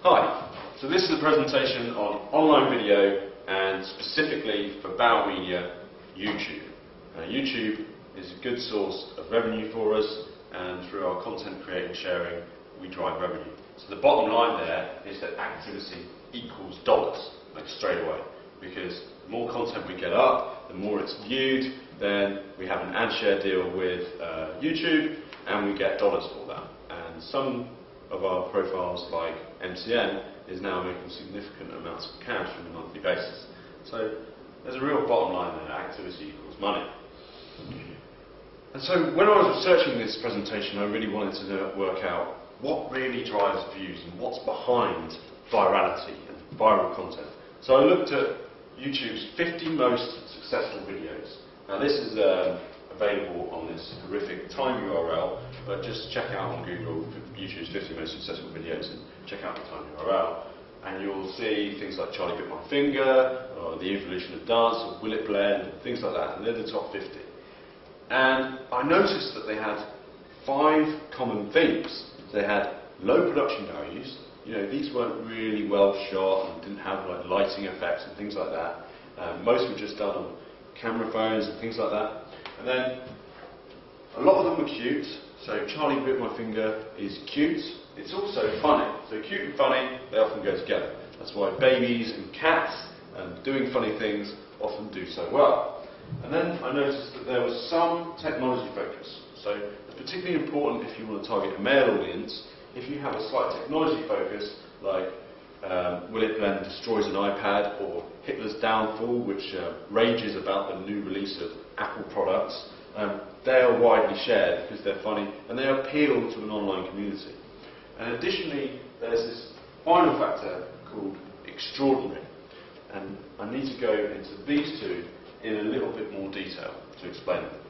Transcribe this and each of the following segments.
Hi, so this is a presentation on online video and specifically for Bow Media, YouTube. YouTube is a good source of revenue for us, and through our content creating and sharing we drive revenue. So the bottom line there is that activity equals dollars, like straight away, because the more content we get up, the more it's viewed, then we have an ad share deal with YouTube and we get dollars for that. And some of our profiles, like MCN, is now making significant amounts of cash on a monthly basis. So there's a real bottom line there: activity equals money. And so when I was researching this presentation, I really wanted to work out what really drives views and what's behind virality and viral content. So I looked at YouTube's 50 most successful videos. Now this is available on this horrific time URL, but just check out on Google YouTube's 50 most successful videos and check out the time URL, and you'll see things like Charlie Bit My Finger, or The Evolution of Dance, or Will It Blend, and things like that, and they're the top 50. And I noticed that they had 5 common themes. They had low production values. You know, these weren't really well shot and didn't have like lighting effects and things like that. Most were just done on camera phones and things like that. And then a lot of them were cute. So Charlie Bit My Finger is cute. It's also funny. So cute and funny, they often go together. That's why babies and cats and doing funny things often do so well. And then I noticed that there was some technology focus. So it's particularly important if you want to target a male audience. If you have a slight technology focus, like Will It Blend destroys an iPad, or Hitler's Downfall, which rages about the new release of Apple products, they are widely shared because they're funny and they appeal to an online community. And additionally, there's this final factor called extraordinary. And I need to go into these two in a little bit more detail to explain them.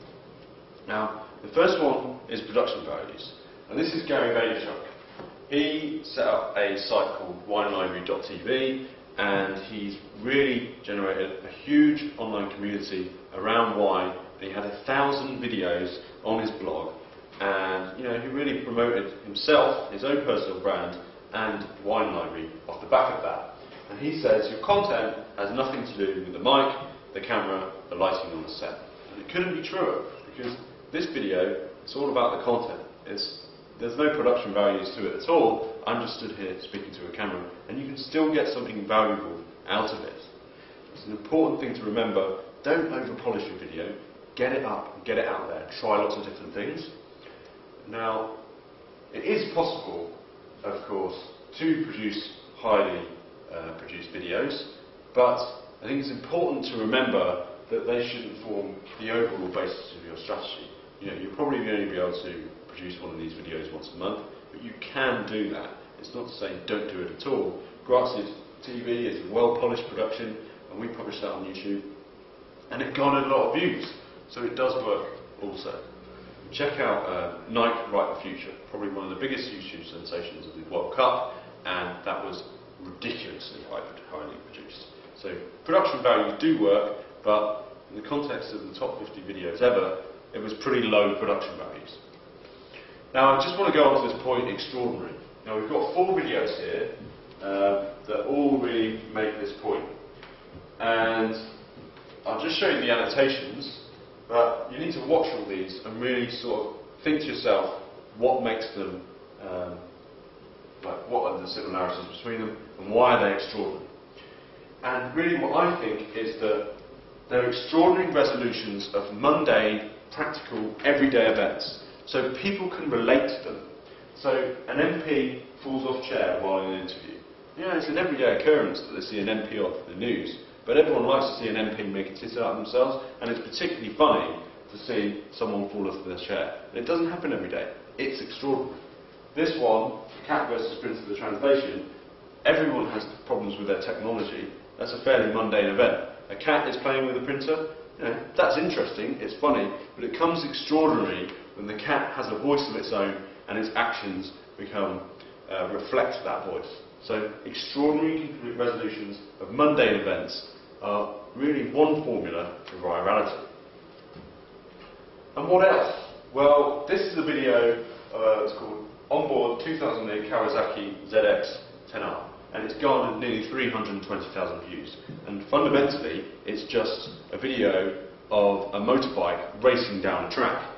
Now, the first one is production values. And this is Gary Vaynerchuk. He set up a site called WineLibrary.tv, and he's really generated a huge online community around wine. And he had 1,000 videos on his blog, and you know, he really promoted himself, his own personal brand, and Wine Library off the back of that. And he says your content has nothing to do with the mic, the camera, the lighting on the set. And it couldn't be truer, because this video, it's all about the content. There's no production values to it at all. I'm just stood here speaking to a camera, and you can still get something valuable out of it. It's an important thing to remember. Don't over-polish your video. Get it up and get it out there. Try lots of different things. Now, it is possible, of course, to produce highly produced videos, but I think it's important to remember that they shouldn't form the overall basis of your strategy. You know, you'll probably only be able to produce one of these videos once a month, but you can do that. It's not to say don't do it at all. Granted, TV is a well-polished production, and we published that on YouTube, and it garnered a lot of views, so it does work also. Check out Nike Write the Future, probably one of the biggest YouTube sensations of the World Cup, and that was ridiculously highly produced. So production values do work, but in the context of the top 50 videos ever, it was pretty low production values. Now I just want to go on to this point, extraordinary. Now we've got 4 videos here that all really make this point. And I'll just show you the annotations, but you need to watch all these and really sort of think to yourself what makes them, like what are the similarities between them and why are they extraordinary. And really what I think is that they're extraordinary resolutions of mundane, practical, everyday events, so people can relate to them. So an MP falls off chair while in an interview. Yeah, it's an everyday occurrence that they see an MP off the news, but everyone likes to see an MP make a tit out of themselves, and it's particularly funny to see someone fall off their chair. And it doesn't happen every day. It's extraordinary. This one, Cat versus Printer, the translation, everyone has problems with their technology. That's a fairly mundane event. A cat is playing with a printer. You know, that's interesting, it's funny, but it comes extraordinary when the cat has a voice of its own and its actions reflect that voice. So extraordinary resolutions of mundane events are really one formula for virality. And what else? Well, this is a video, it's called Onboard 2008 Kawasaki ZX 10R, and it's garnered nearly 320,000 views. And fundamentally, it's just a video of a motorbike racing down a track.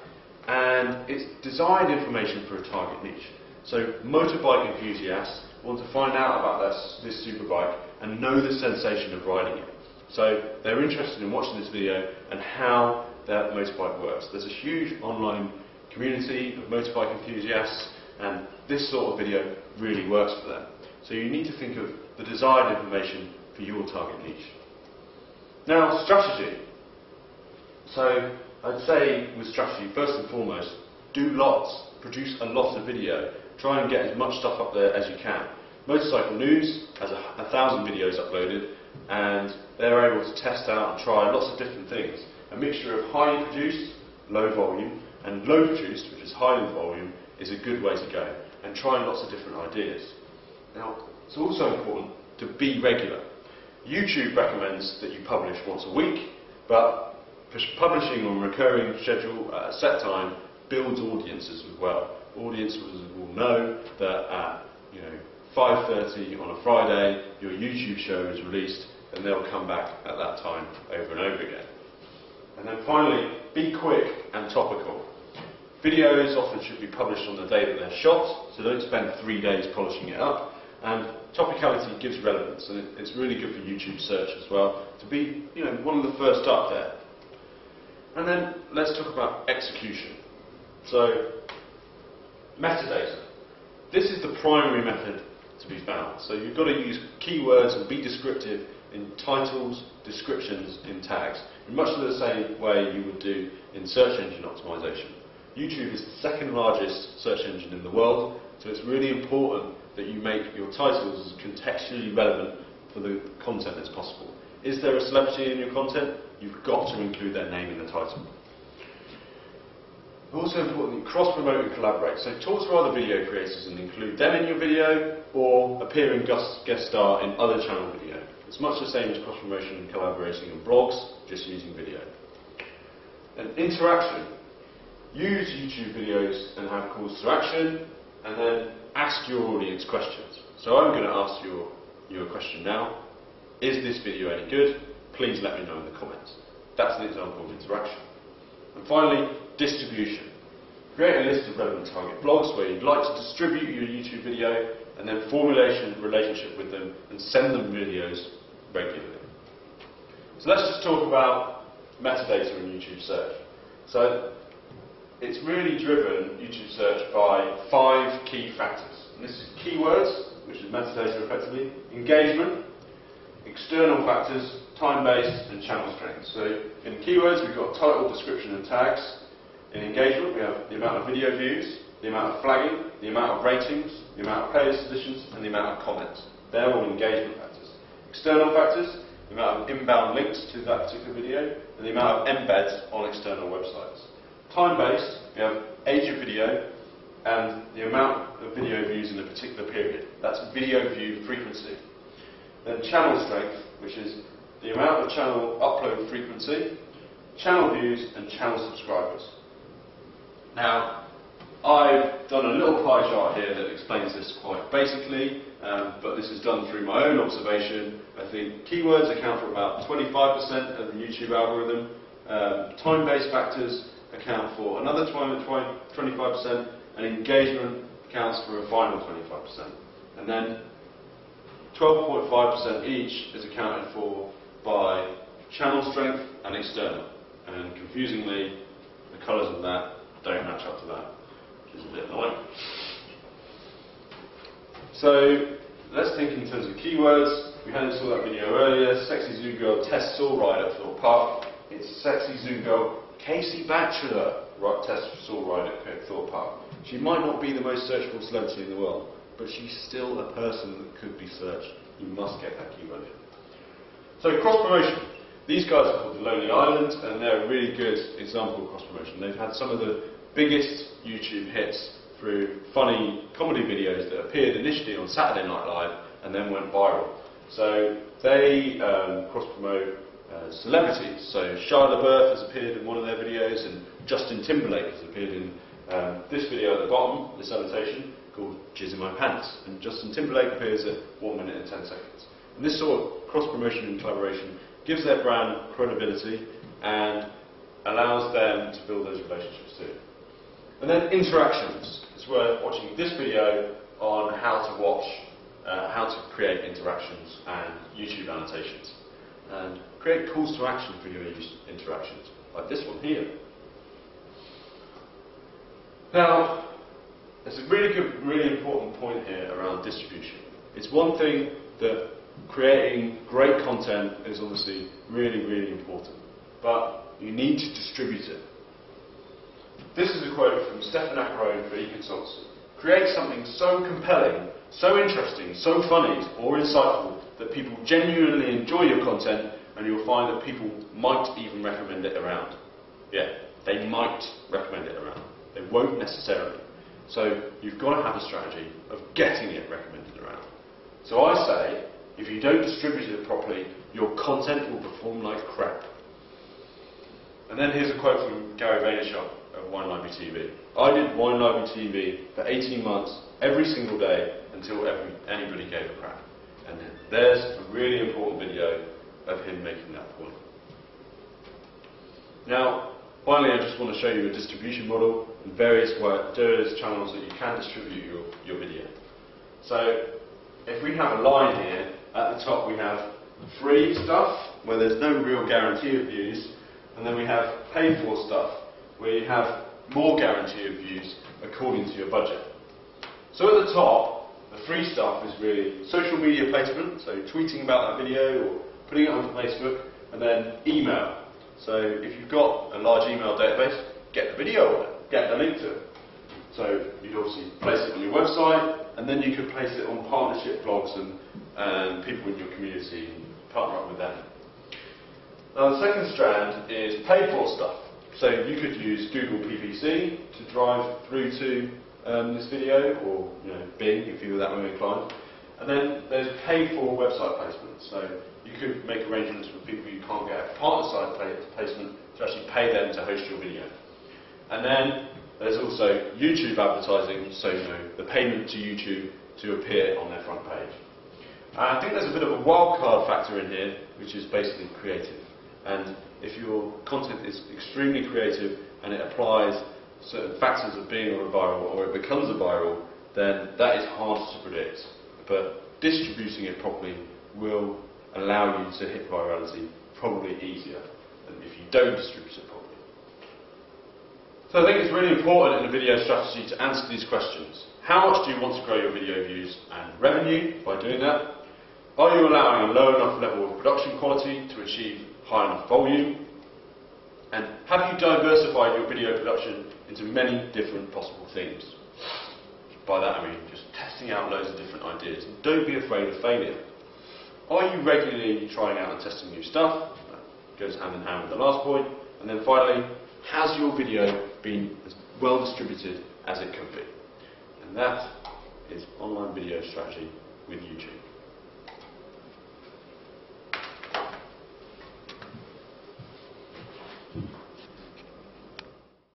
And it's designed information for a target niche. So motorbike enthusiasts want to find out about this superbike and know the sensation of riding it. So they're interested in watching this video and how that motorbike works. There's a huge online community of motorbike enthusiasts, and this sort of video really works for them. So you need to think of the desired information for your target niche. Now, strategy. So I'd say with strategy, first and foremost, do lots, produce a lot of video. Try and get as much stuff up there as you can. Motorcycle News has 1,000 videos uploaded, and they're able to test out and try lots of different things. A mixture of highly produced, low volume, and low produced, which is high in volume, is a good way to go, and try lots of different ideas. Now, it's also important to be regular. YouTube recommends that you publish once a week, but publishing on a recurring schedule at a set time builds audiences as well. Audiences will know that at 5:30 on a Friday your YouTube show is released, and they'll come back at that time over and over again. And then finally, be quick and topical. Videos often should be published on the day that they're shot, so don't spend 3 days polishing it up. And topicality gives relevance, and it's really good for YouTube search as well, to be one of the first up there. And then let's talk about execution. So, metadata. This is the primary method to be found. So you've got to use keywords and be descriptive in titles, descriptions, in tags, in much the same way you would do in search engine optimization. YouTube is the second largest search engine in the world, so it's really important that you make your titles as contextually relevant for the content as possible. Is there a celebrity in your content? You've got to include their name in the title. Also important, cross-promote and collaborate. So talk to other video creators and include them in your video, or appear and guest star in other channel video. It's much the same as cross-promotion and collaborating in blogs, just using video. And interaction. Use YouTube videos and have calls to action, and then ask your audience questions. So I'm going to ask you a question now. Is this video any good? Please let me know in the comments. That's an example of interaction. And finally, distribution. Create a list of relevant target blogs where you'd like to distribute your YouTube video, and then formulate a relationship with them and send them videos regularly. So let's just talk about metadata in YouTube search. So it's really driven, YouTube search, by 5 key factors. And this is keywords, which is metadata effectively, engagement, external factors, time-based, and channel strength. So in keywords we've got title, description and tags. In engagement we have the amount of video views, the amount of flagging, the amount of ratings, the amount of playlist additions, and the amount of comments. They're all engagement factors. External factors, the amount of inbound links to that particular video, and the amount of embeds on external websites. Time-based, we have age of video and the amount of video views in a particular period. That's video view frequency. Then channel strength, which is the amount of channel upload frequency, channel views, and channel subscribers. Now, I've done a little pie chart here that explains this quite basically, but this is done through my own observation. I think keywords account for about 25% of the YouTube algorithm. Time-based factors account for another 25%, and engagement accounts for a final 25%. And then 12.5% each is accounted for by channel strength and external. And confusingly, the colours of that don't match up to that, which is a bit annoying. So let's think in terms of keywords. We saw that video earlier. Sexy Zoo Girl Tess Saw Ride at Thorpe Park. It's Sexy Zoo Girl Casey Batchelor Tess Saw Ride at Thorpe Park. She might not be the most searchable celebrity in the world, but she's still a person that could be searched. You must get that keyword in. So cross-promotion. These guys are called The Lonely Island, and they're a really good example of cross-promotion. They've had some of the biggest YouTube hits through funny comedy videos that appeared initially on Saturday Night Live and then went viral. So they cross-promote celebrities. So Shia LaBeouf has appeared in one of their videos, and Justin Timberlake has appeared in this video at the bottom, this annotation, called Jizz in My Pants, and Justin Timberlake appears at 1 minute and 10 seconds. And this sort of cross-promotion and collaboration gives their brand credibility and allows them to build those relationships too. And then interactions. It's worth watching this video on how to create interactions and YouTube annotations. And create calls to action for your interactions, like this one here. Now, there's a really important point here around distribution. It's one thing that creating great content is obviously really important, but you need to distribute it. This is a quote from Stefan Ackroyd for eConsultancy. Create something so compelling, so interesting, so funny or insightful that people genuinely enjoy your content, and you'll find that people might even recommend it around. Yeah, they might recommend it around. They won't necessarily. So you've got to have a strategy of getting it recommended around. So I say, if you don't distribute it properly, your content will perform like crap. And then here's a quote from Gary Vaynerchuk of Wine Library TV. I did Wine Library TV for 18 months, every single day, until anybody gave a crap. And there's a really important video of him making that point. Now, finally, I just want to show you a distribution model and various channels that you can distribute your video. So, if we have a line here, at the top we have free stuff, where there's no real guarantee of views, and then we have paid for stuff, where you have more guarantee of views according to your budget. So at the top, the free stuff is really social media placement, so tweeting about that video or putting it onto Facebook, and then email. So if you've got a large email database, get the video on it, get the link to it. So you'd obviously place it on your website, and then you could place it on partnership blogs and people in your community, and partner up with them. Now the second strand is paid for stuff. So you could use Google PPC to drive through to this video, or Bing if you were that way inclined. And then there's paid for website placement. So you could make arrangements with people you can't get a partner site placement to actually pay them to host your video. And then there's also YouTube advertising, so the payment to YouTube to appear on their front page. And I think there's a bit of a wild card factor in here, which is basically creative. And if your content is extremely creative and it applies certain factors of being on a viral, or it becomes a viral, then that is hard to predict. But distributing it properly will allow you to hit virality probably easier than if you don't distribute it properly. So I think it's really important in a video strategy to answer these questions. How much do you want to grow your video views and revenue by doing that? Are you allowing a low enough level of production quality to achieve high enough volume? And have you diversified your video production into many different possible themes? By that I mean just testing out loads of different ideas. And don't be afraid of failure. Are you regularly trying out and testing new stuff? That goes hand in hand with the last point. And then finally, has your video been as well distributed as it could be? And that is online video strategy with YouTube.